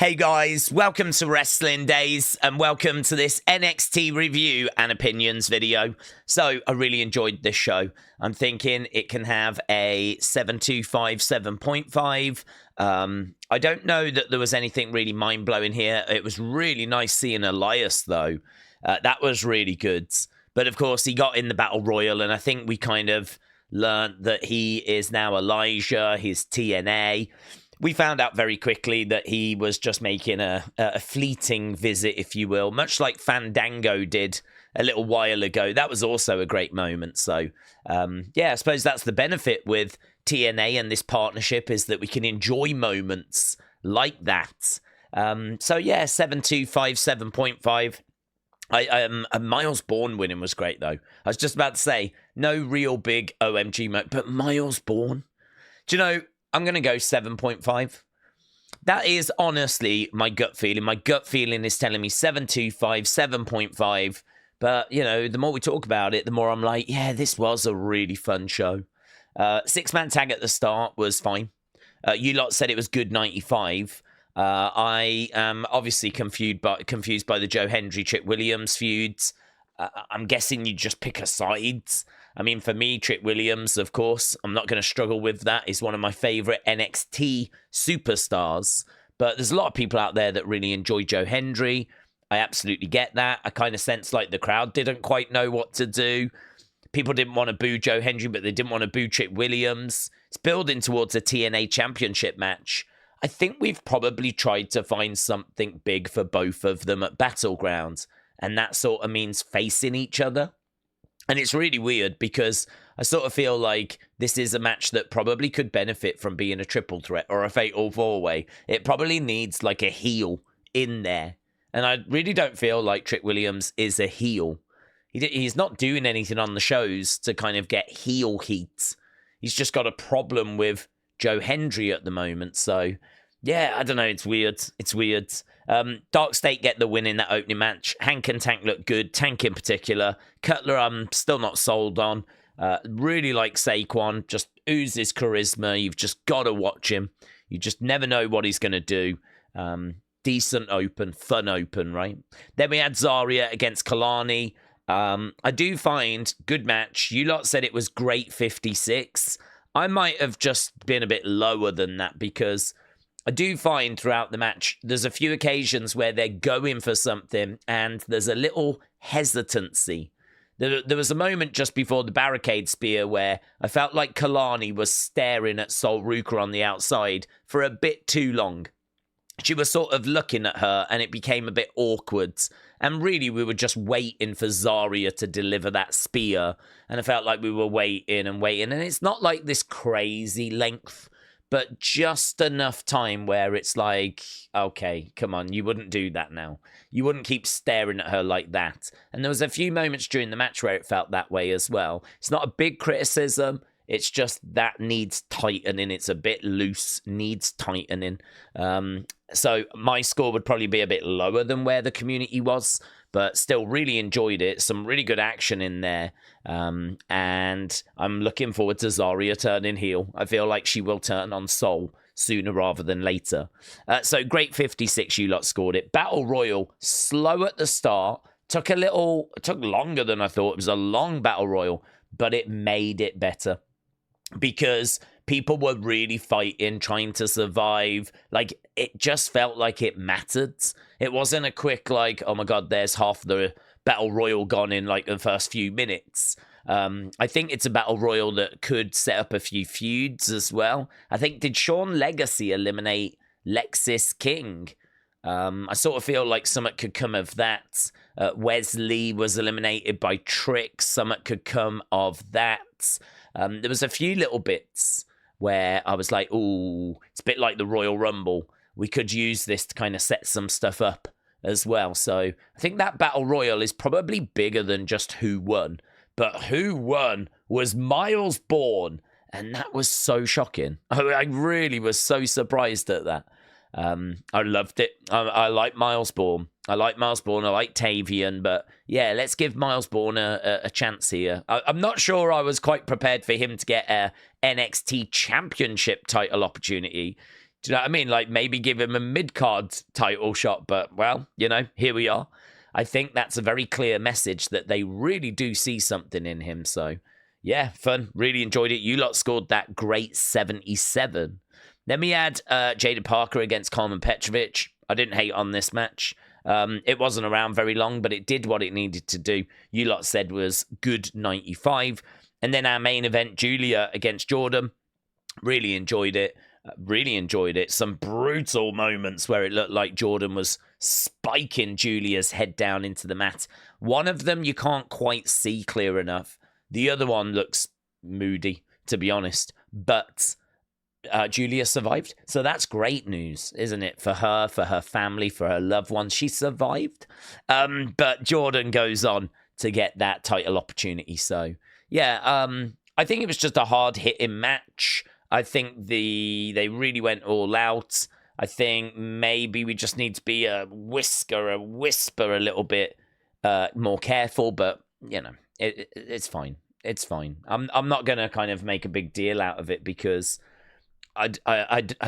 Hey guys, welcome to Wrestling Daze and welcome to this NXT review and opinions video. So, I really enjoyed this show. I'm thinking it can have a 7.25, 7.5. I don't know that there was anything really mind-blowing here. It was really nice seeing Elias though. That was really good. But of course, he got in the Battle Royal and I think we kind of learned that he is now ELIAJAH, his TNA. We found out very quickly that he was just making a fleeting visit, if you will, much like Fandango did a little while ago. That was also a great moment. So, yeah, I suppose that's the benefit with TNA and this partnership is that we can enjoy moments like that. So, yeah, 7.25, 7.5. Myles Borne winning was great, though. I was just about to say, no real big OMG moment, but Myles Borne. Do you know, I'm going to go 7.5. That is honestly my gut feeling. My gut feeling is telling me 7.25, 7.5. But, you know, the more we talk about it, the more I'm like, yeah, this was a really fun show. Six-man tag at the start was fine. You lot said it was good 95. I am obviously confused by the Joe Hendry-Trick Williams feuds. I'm guessing you just pick a side. I mean, for me, Trick Williams, of course, I'm not going to struggle with that. He's one of my favorite NXT superstars. But there's a lot of people out there that really enjoy Joe Hendry. I absolutely get that. I kind of sense like the crowd didn't quite know what to do. People didn't want to boo Joe Hendry, but they didn't want to boo Trick Williams. It's building towards a TNA championship match. I think we've probably tried to find something big for both of them at Battleground. And that sort of means facing each other. And it's really weird because I sort of feel like this is a match that probably could benefit from being a triple threat or a fatal four-way. It probably needs like a heel in there. And I really don't feel like Trick Williams is a heel. He's not doing anything on the shows to kind of get heel heat. He's just got a problem with Joe Hendry at the moment. So, yeah, I don't know. It's weird. It's weird. Dark State get the win in that opening match. Hank and Tank look good. Tank in particular. Cutler, I'm still not sold on. Really like Saquon. Just oozes charisma. You've just got to watch him. You just never know what he's going to do. Decent open. Fun open, right? Then we had Zaria against Kelani. I do find good match. You lot said it was great 56. I might have just been a bit lower than that because I do find throughout the match, there's a few occasions where they're going for something and there's a little hesitancy. There was a moment just before the barricade spear where I felt like Kelani was staring at Sol Ruka on the outside for a bit too long. She was sort of looking at her and it became a bit awkward. And really, we were just waiting for Zarya to deliver that spear. And I felt like we were waiting and waiting. And it's not like this crazy length, but just enough time where it's like, okay, come on, you wouldn't do that now. You wouldn't keep staring at her like that. And there was a few moments during the match where it felt that way as well. It's not a big criticism. It's just that needs tightening. It's a bit loose, needs tightening. So my score would probably be a bit lower than where the community was, but still really enjoyed it. Some really good action in there. And I'm looking forward to Zarya turning heel. I feel like she will turn on Sol sooner rather than later. So great 56, you lot scored it. Battle Royal, slow at the start. Took longer than I thought. It was a long Battle Royal, but it made it better. Because people were really fighting, trying to survive. Like, it just felt like it mattered. It wasn't a quick, like, oh my God, there's half the Battle Royal gone in, like, the first few minutes. I think it's a Battle Royal that could set up a few feuds as well. I think, did Sean Legacy eliminate Lexis King? I sort of feel like something could come of that. Wesley was eliminated by Trick. Something could come of that. There was a few little bits where I was like, ooh, it's a bit like the Royal Rumble. We could use this to kind of set some stuff up as well. So I think that Battle Royal is probably bigger than just who won. But who won was Myles Borne. And that was so shocking. I really was so surprised at that. I loved it. I like Myles Borne. I like Tavian, but yeah, let's give Myles Borne a chance here. I'm not sure I was quite prepared for him to get a NXT championship title opportunity. Do you know what I mean? Like, maybe give him a mid-card title shot, but, well, you know, here we are. I think that's a very clear message that they really do see something in him. So, yeah, fun. Really enjoyed it. You lot scored that great 77. Then we had Jaida Parker against Coleman Petrovic. I didn't hate on this match. It wasn't around very long, but it did what it needed to do. You lot said was good 95. And then our main event, Giulia against Jordynne. Really enjoyed it. Really enjoyed it. Some brutal moments where it looked like Jordynne was spiking Giulia's head down into the mat. One of them you can't quite see clear enough. The other one looks moody, to be honest. But Giulia survived. So that's great news, isn't it? For her family, for her loved ones. She survived. But Jordynne goes on to get that title opportunity. So, yeah, I think it was just a hard-hitting match. I think they really went all out. I think maybe we just need to be a whisper a little bit more careful. But, you know, it's fine. It's fine. I'm not going to kind of make a big deal out of it because I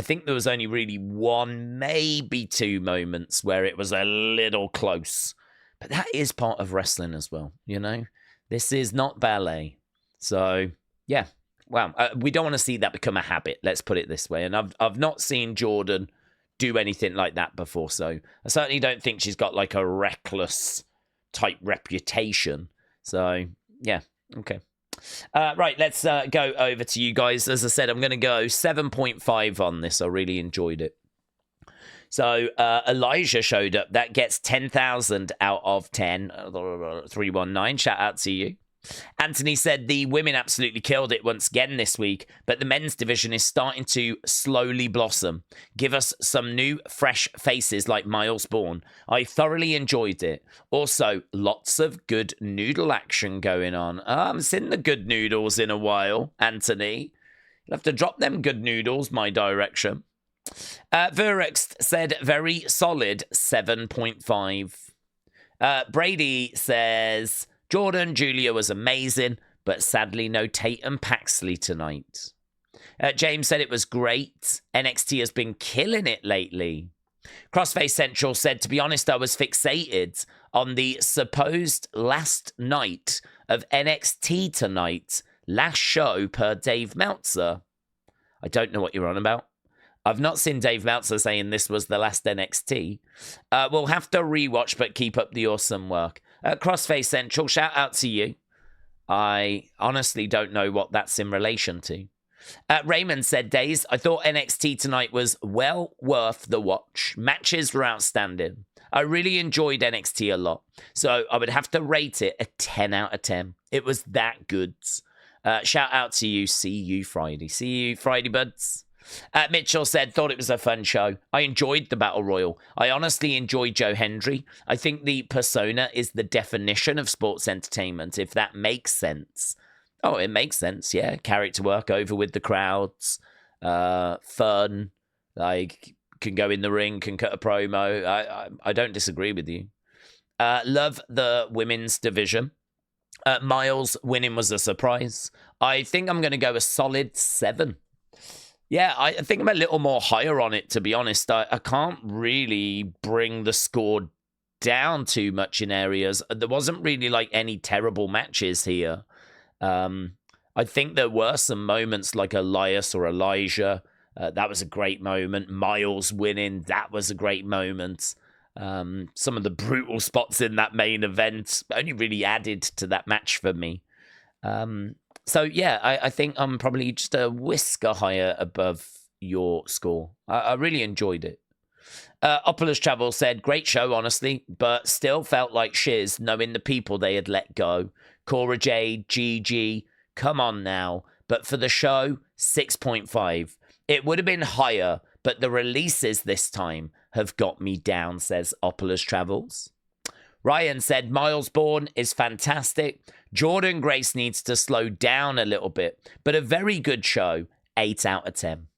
think there was only really one, maybe two moments where it was a little close. But that is part of wrestling as well, you know? This is not ballet. So, yeah. Wow, we don't want to see that become a habit, let's put it this way. And I've not seen Jordynne do anything like that before, so I certainly don't think she's got like a reckless type reputation. So, yeah, okay. Right, let's go over to you guys. As I said, I'm going to go 7.5 on this. I really enjoyed it. So, ELIAJAH showed up. That gets 10,000 out of 10. 319, shout out to you. Anthony said the women absolutely killed it once again this week, but the men's division is starting to slowly blossom. Give us some new, fresh faces like Myles Borne. I thoroughly enjoyed it. Also, lots of good noodle action going on. I haven't seen the good noodles in a while, Anthony. You'll have to drop them good noodles my direction. Verrex said very solid 7.5. Brady says Jordynne, Giulia was amazing, but sadly no Tatum Paxley tonight. James said it was great. NXT has been killing it lately. Crossface Central said, to be honest, I was fixated on the supposed last night of NXT tonight. Last show per Dave Meltzer. I don't know what you're on about. I've not seen Dave Meltzer saying this was the last NXT. We'll have to rewatch, but keep up the awesome work. Crossface Central, shout out to you. I honestly don't know what that's in relation to. Raymond said, Daze, I thought NXT tonight was well worth the watch. Matches were outstanding. I really enjoyed NXT a lot. So I would have to rate it a 10 out of 10. It was that good. Shout out to you. See you Friday. See you Friday, buds. Mitchell said, thought it was a fun show. I enjoyed the Battle Royal. I honestly enjoyed Joe Hendry. I think the persona is the definition of sports entertainment, if that makes sense. Oh, it makes sense, yeah. Character work over with the crowds. Fun. Like, can go in the ring, can cut a promo. I don't disagree with you. Love the women's division. Myles winning was a surprise. I think I'm going to go a solid 7. Yeah, I think I'm a little more higher on it, to be honest. I can't really bring the score down too much in areas. There wasn't really like any terrible matches here. I think there were some moments like Elias or ELIAJAH. That was a great moment. Myles winning, that was a great moment. Some of the brutal spots in that main event only really added to that match for me. So, yeah, I think I'm probably just a whisker higher above your score. I really enjoyed it. Opulus Travel said, great show, honestly, but still felt like shiz knowing the people they had let go. Cora Jade, GG, come on now. But for the show, 6.5. It would have been higher, but the releases this time have got me down, says Opulus Travels. Ryan said, Myles Borne is fantastic. Jordynne Grace needs to slow down a little bit, but a very good show, 8 out of 10.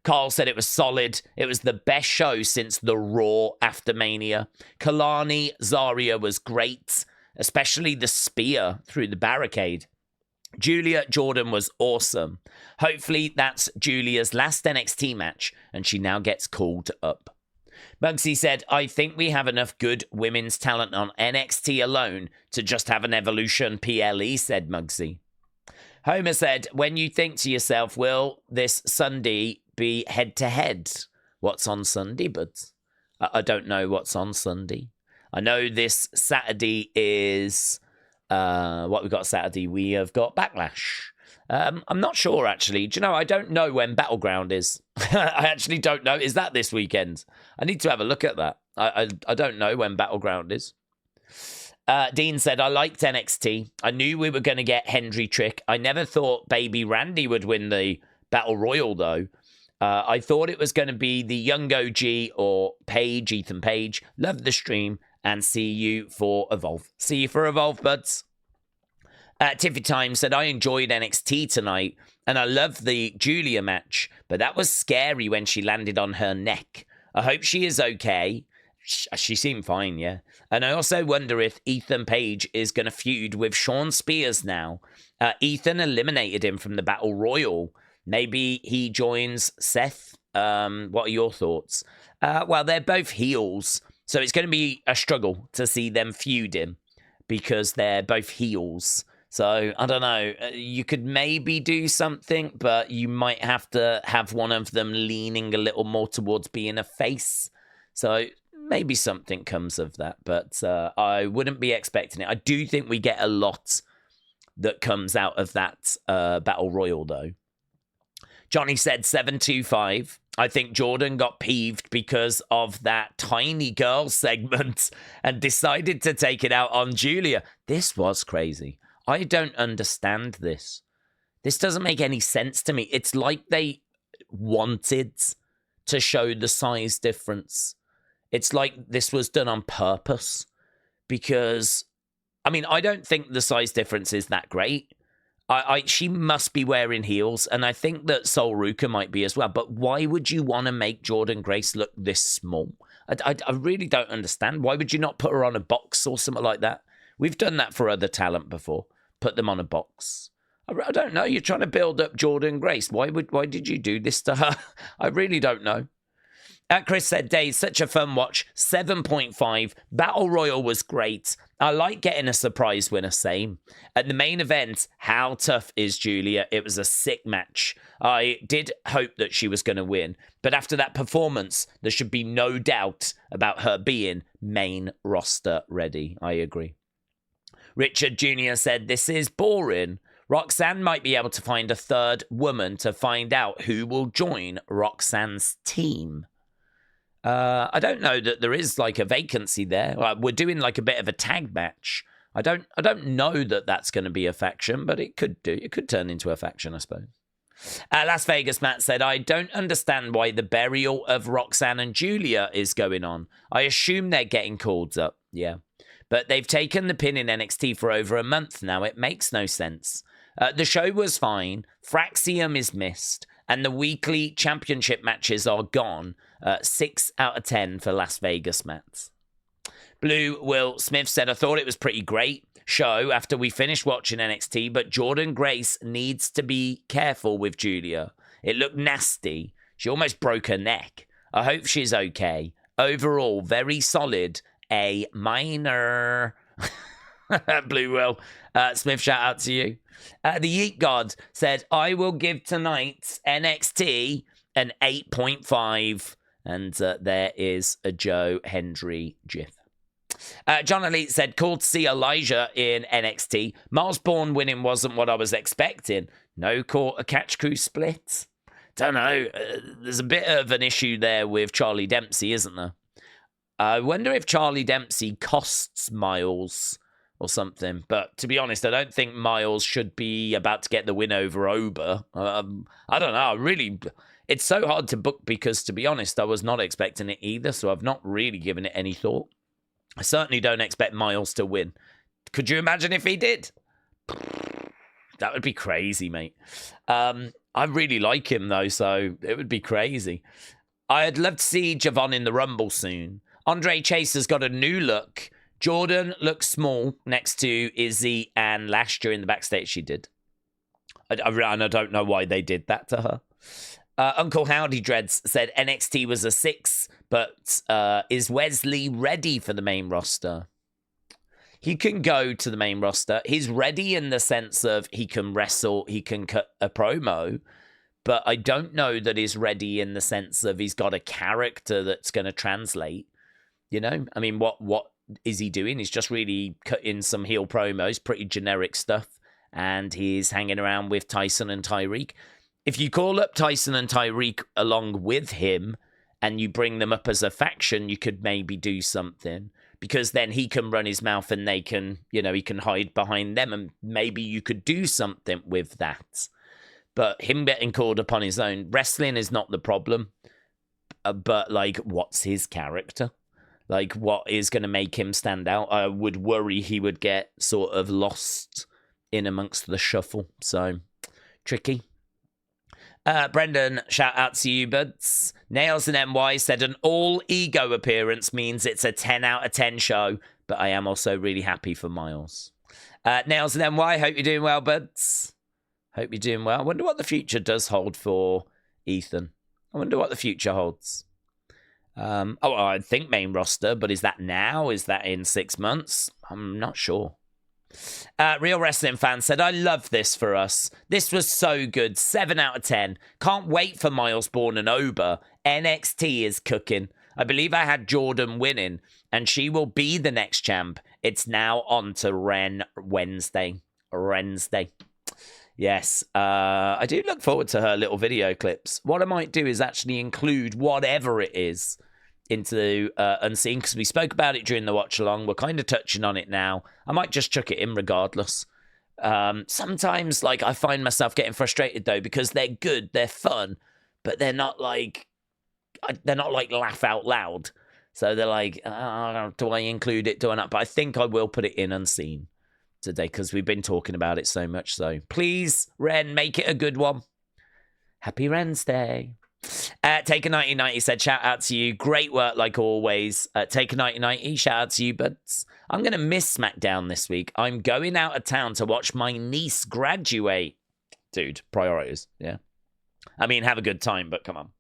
Carl said it was solid. It was the best show since the Raw after Mania. Kelani, Zaria was great, especially the spear through the barricade. Giulia Jordynne was awesome. Hopefully that's Giulia's last NXT match and she now gets called up. Muggsy said, I think we have enough good women's talent on NXT alone to just have an Evolution PLE, said Muggsy. Homer said, when you think to yourself, will this Sunday be head-to-head? What's on Sunday, buds? I don't know what's on Sunday. I know this Saturday is... what we've got Saturday? We have got Backlash. I'm not sure, actually. Do you know, I don't know when Battleground is. I actually don't know. Is that this weekend? I need to have a look at that. I don't know when Battleground is. Dean said, I liked NXT. I knew we were going to get Hendry Trick. I never thought Baby Randy would win the Battle Royal, though. I thought it was going to be the young OG or Page, Ethan Page. Love the stream and see you for Evolve. See you for Evolve, buds. Tiffy Time said, I enjoyed NXT tonight and I loved the Giulia match, but that was scary when she landed on her neck. I hope she is okay. She seemed fine, yeah. And I also wonder if Ethan Page is going to feud with Sean Spears now. Ethan eliminated him from the Battle Royal. Maybe he joins Seth. What are your thoughts? Well, they're both heels, so it's going to be a struggle to see them feuding because they're both heels. So, I don't know, you could maybe do something, but you might have to have one of them leaning a little more towards being a face. So, maybe something comes of that, but I wouldn't be expecting it. I do think we get a lot that comes out of that Battle Royal, though. Johnny said 725. I think Jordynne got peeved because of that tiny girl segment and decided to take it out on Giulia. This was crazy. I don't understand this. This doesn't make any sense to me. It's like they wanted to show the size difference. It's like this was done on purpose because, I mean, I don't think the size difference is that great. She must be wearing heels, and I think that Sol Ruka might be as well. But why would you want to make Jordynne Grace look this small? I really don't understand. Why would you not put her on a box or something like that? We've done that for other talent before. Put them on a box. I don't know. You're trying to build up Jordynne Grace. Why did you do this to her? I really don't know. Chris said, Daze, such a fun watch. 7.5. Battle Royal was great. I like getting a surprise winner, same. At the main event, how tough is Giulia? It was a sick match. I did hope that she was going to win. But after that performance, there should be no doubt about her being main roster ready. I agree. Richard Jr. said, this is boring. Roxanne might be able to find a third woman to find out who will join Roxanne's team. I don't know that there is like a vacancy there. We're doing like a bit of a tag match. I don't know that that's going to be a faction, but it could do. It could turn into a faction, I suppose. Las Vegas Matt said, I don't understand why the burial of Roxanne and Giulia is going on. I assume they're getting called up. Yeah. But they've taken the pin in NXT for over a month now. It makes no sense. The show was fine. Fraxium is missed. And the weekly championship matches are gone. 6 out of 10 for Las Vegas Mats. Blue Will Smith said, I thought it was pretty great show after we finished watching NXT, but Jordynne Grace needs to be careful with Giulia. It looked nasty. She almost broke her neck. I hope she's okay. Overall, very solid. A minor. Blue Will Smith, shout out to you. The Yeet God said, I will give tonight's NXT an 8.5. And there is a Joe Hendry gif. John Elite said, cool to see ELIAJAH in NXT. Myles Borne winning wasn't what I was expecting. No catch crew split. Don't know. There's a bit of an issue there with Charlie Dempsey, isn't there? I wonder if Charlie Dempsey costs Myles or something. But to be honest, I don't think Myles should be about to get the win over Oba. I don't know. It's so hard to book because, to be honest, I was not expecting it either. So I've not really given it any thought. I certainly don't expect Myles to win. Could you imagine if he did? That would be crazy, mate. I really like him, though, so it would be crazy. I'd love to see Javon in the Rumble soon. Andre Chase has got a new look. Jordynne looks small next to Izzy and Lash during the backstage she did. And I don't know why they did that to her. Uncle Howdy Dreads said NXT was a 6, but is Wesley ready for the main roster? He can go to the main roster. He's ready in the sense of he can wrestle, he can cut a promo, but I don't know that he's ready in the sense of he's got a character that's going to translate. You know, I mean, what is he doing? He's just really cutting some heel promos, pretty generic stuff, and he's hanging around with Tyson and Tyreek. If you call up Tyson and Tyreek along with him and you bring them up as a faction, you could maybe do something, because then he can run his mouth and they can, you know, he can hide behind them, and maybe you could do something with that. But him getting called upon his own, wrestling is not the problem. But, like, what's his character? Like, what is going to make him stand out? I would worry he would get sort of lost in amongst the shuffle. So, tricky. Brendan, shout out to you, buds. Nails and NY said an all-ego appearance means it's a 10 out of 10 show, but I am also really happy for Myles. Nails and NY, hope you're doing well, buds. Hope you're doing well. I wonder what the future does hold for Ethan. I wonder what the future holds. I think main roster, but is that now? Is that in 6 months? I'm not sure. Real Wrestling Fan said, I love this for us. This was so good. 7 out of 10. Can't wait for Myles, Borne and Oba. NXT is cooking. I believe I had Jordynne winning, and she will be the next champ. It's now on to Wednesday. Yes, I do look forward to her little video clips. What I might do is actually include whatever it is into Unseen, because we spoke about it during the watch-along. We're kind of touching on it now. I might just chuck it in regardless. Sometimes, like, I find myself getting frustrated, though, because they're good, they're fun, but they're not like laugh out loud. So they're like, do I include it, do I not? But I think I will put it in Unseen today, because we've been talking about it so much. So please, Ren, make it a good one. Happy Wednesday. Take a 1990 said, shout out to you. Great work like always. Take a 1990, shout out to you, buds. I'm going to miss SmackDown this week. I'm going out of town to watch my niece graduate. Dude, priorities, yeah. I mean, have a good time, but come on.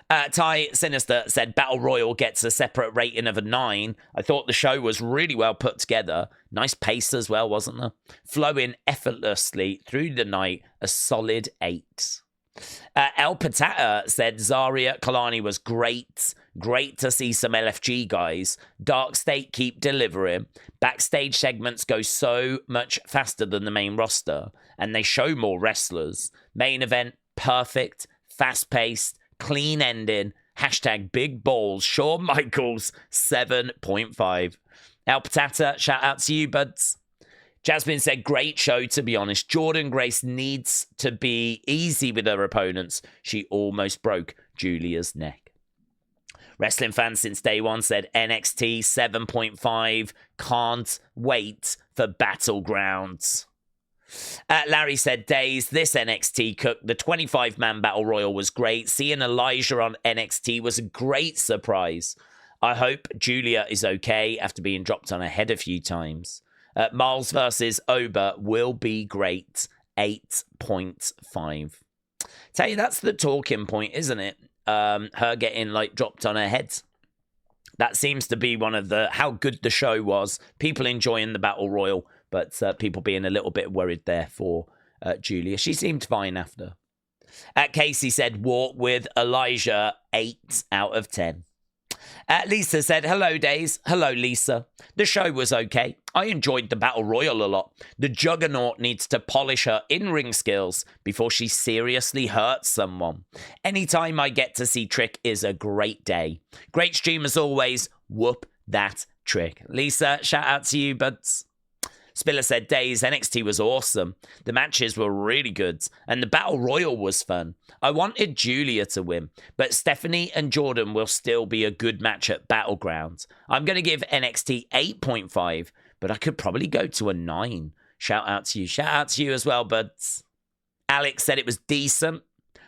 Ty Sinister said Battle Royal gets a separate rating of a 9. I thought the show was really well put together. Nice pace as well, wasn't there? Flowing effortlessly through the night, a solid 8. El Patata said Zaria Kelani was great. Great to see some LFG guys. Dark State keep delivering. Backstage segments go so much faster than the main roster, and they show more wrestlers. Main event, perfect, fast-paced, clean ending. Hashtag big balls. Shawn Michaels 7.5. El Patata, shout out to you, buds. Jasmine said, great show, to be honest. Jordynne Grace needs to be easy with her opponents. She almost broke Giulia's neck. Wrestling fans since day one said NXT 7.5. Can't wait for Battlegrounds. Larry said, Daze, this NXT cook. The 25-man Battle Royal was great. Seeing ELIAJAH on NXT was a great surprise. I hope Giulia is okay after being dropped on her head a few times. Myles versus Oba will be great. 8.5. Tell you, that's the talking point, isn't it? Her getting, like, dropped on her head. That seems to be one of the, how good the show was. People enjoying the Battle Royal, but people being a little bit worried there for Giulia. She seemed fine after. Casey said, walk with ELIAJAH, 8 out of 10. Lisa said, hello, Daze. Hello, Lisa. The show was okay. I enjoyed the Battle Royal a lot. The Juggernaut needs to polish her in-ring skills before she seriously hurts someone. Anytime I get to see Trick is a great day. Great stream as always. Whoop that Trick. Lisa, shout out to you, buds. Spiller said, Daze, NXT was awesome. The matches were really good, and the Battle Royal was fun. I wanted Giulia to win, but Stephanie and Jordynne will still be a good match at Battleground. I'm going to give NXT 8.5, but I could probably go to a 9. Shout out to you. Shout out to you as well, buds. Alex said it was decent.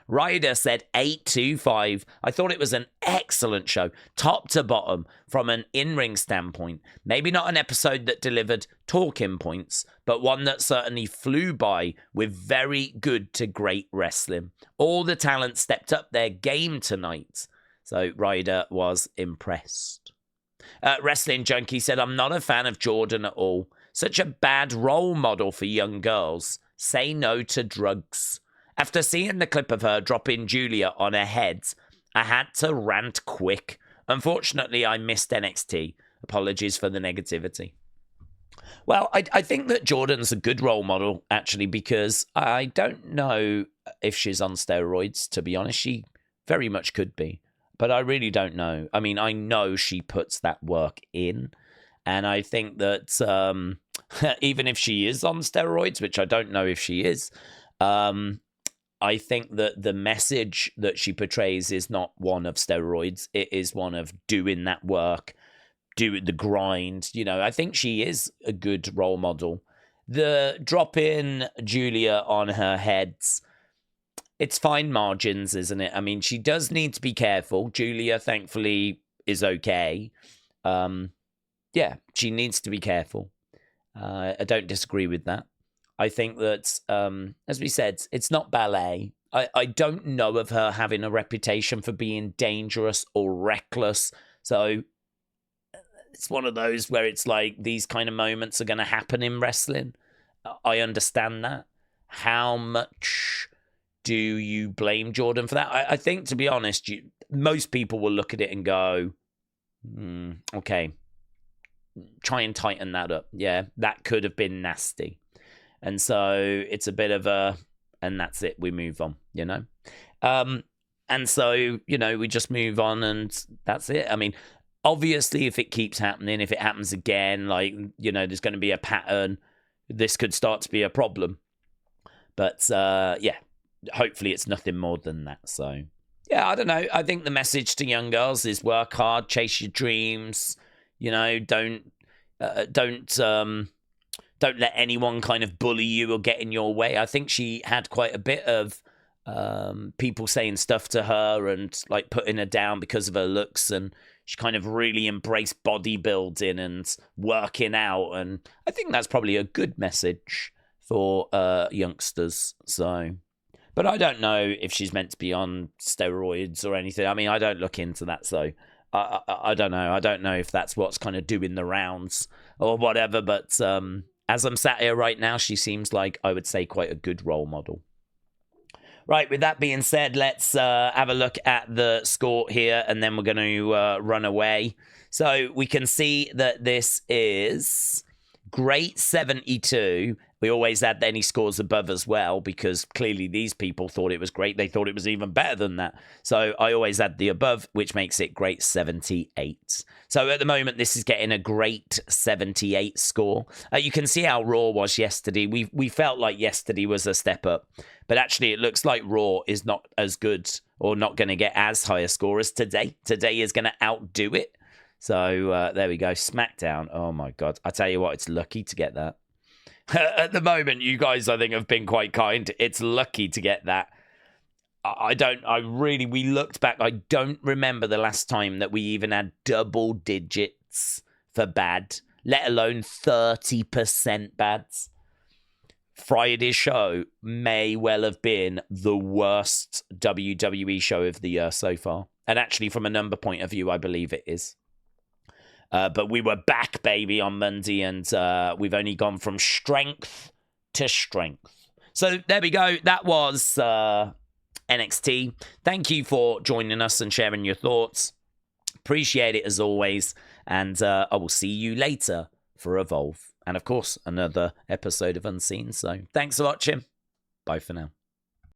Ryder said 825. I thought it was an excellent show, top to bottom, from an in-ring standpoint. Maybe not an episode that delivered talking points, but one that certainly flew by with very good to great wrestling. All the talent stepped up their game tonight. So Ryder was impressed. Wrestling Junkie said, I'm not a fan of Jordynne at all. Such a bad role model for young girls. Say no to drugs. After seeing the clip of her dropping Giulia on her head, I had to rant quick. Unfortunately, I missed NXT. Apologies for the negativity. Well, I think that Jordynne's a good role model, actually, because I don't know if she's on steroids, to be honest. She very much could be, but I really don't know. I mean, I know she puts that work in, and I think that even if she is on steroids, which I don't know if she is, I think that the message that she portrays is not one of steroids. It is one of doing that work, do the grind. You know, I think she is a good role model. The drop in Giulia on her head, it's fine margins, isn't it? I mean, she does need to be careful. Giulia, thankfully, is okay. Yeah, she needs to be careful. I don't disagree with that. I think that, as we said, it's not ballet. I don't know of her having a reputation for being dangerous or reckless. So it's one of those where it's like these kind of moments are going to happen in wrestling. I understand that. How much do you blame Jordynne for that? I think, to be honest, most people will look at it and go, okay, try and tighten that up. Yeah, that could have been nasty. And so it's a bit of a, and that's it, we move on, you know? And so, you know, we just move on and that's it. I mean, obviously, if it keeps happening, if it happens again, like, you know, there's going to be a pattern, this could start to be a problem. But, yeah, hopefully it's nothing more than that. So, yeah, I don't know. I think the message to young girls is work hard, chase your dreams, you know, don't let anyone kind of bully you or get in your way. I think she had quite a bit of people saying stuff to her and like putting her down because of her looks, and she kind of really embraced bodybuilding and working out, and I think that's probably a good message for youngsters. So, but I don't know if she's meant to be on steroids or anything. I mean, I don't look into that, so I don't know. I don't know if that's what's kind of doing the rounds or whatever, but as I'm sat here right now, she seems like, I would say, quite a good role model. Right, with that being said, let's have a look at the score here, and then we're going to run away. So we can see that this is great 72. We always add any scores above as well, because clearly these people thought it was great. They thought it was even better than that. So I always add the above, which makes it great 78. So at the moment, this is getting a great 78 score. You can see how Raw was yesterday. We felt like yesterday was a step up, but actually it looks like Raw is not as good, or not going to get as high a score as today. Today is going to outdo it. So there we go. SmackDown. Oh my God. I tell you what, it's lucky to get that. At the moment, you guys, I think, have been quite kind. It's lucky to get that. We looked back. I don't remember the last time that we even had double digits for bad, let alone 30% bads. Friday's show may well have been the worst WWE show of the year so far. And actually, from a number point of view, I believe it is. But we were back, baby, on Monday, and we've only gone from strength to strength. So there we go. That was NXT. Thank you for joining us and sharing your thoughts. Appreciate it as always. And I will see you later for Evolve. And of course, another episode of Unseen. So thanks for watching. Bye for now.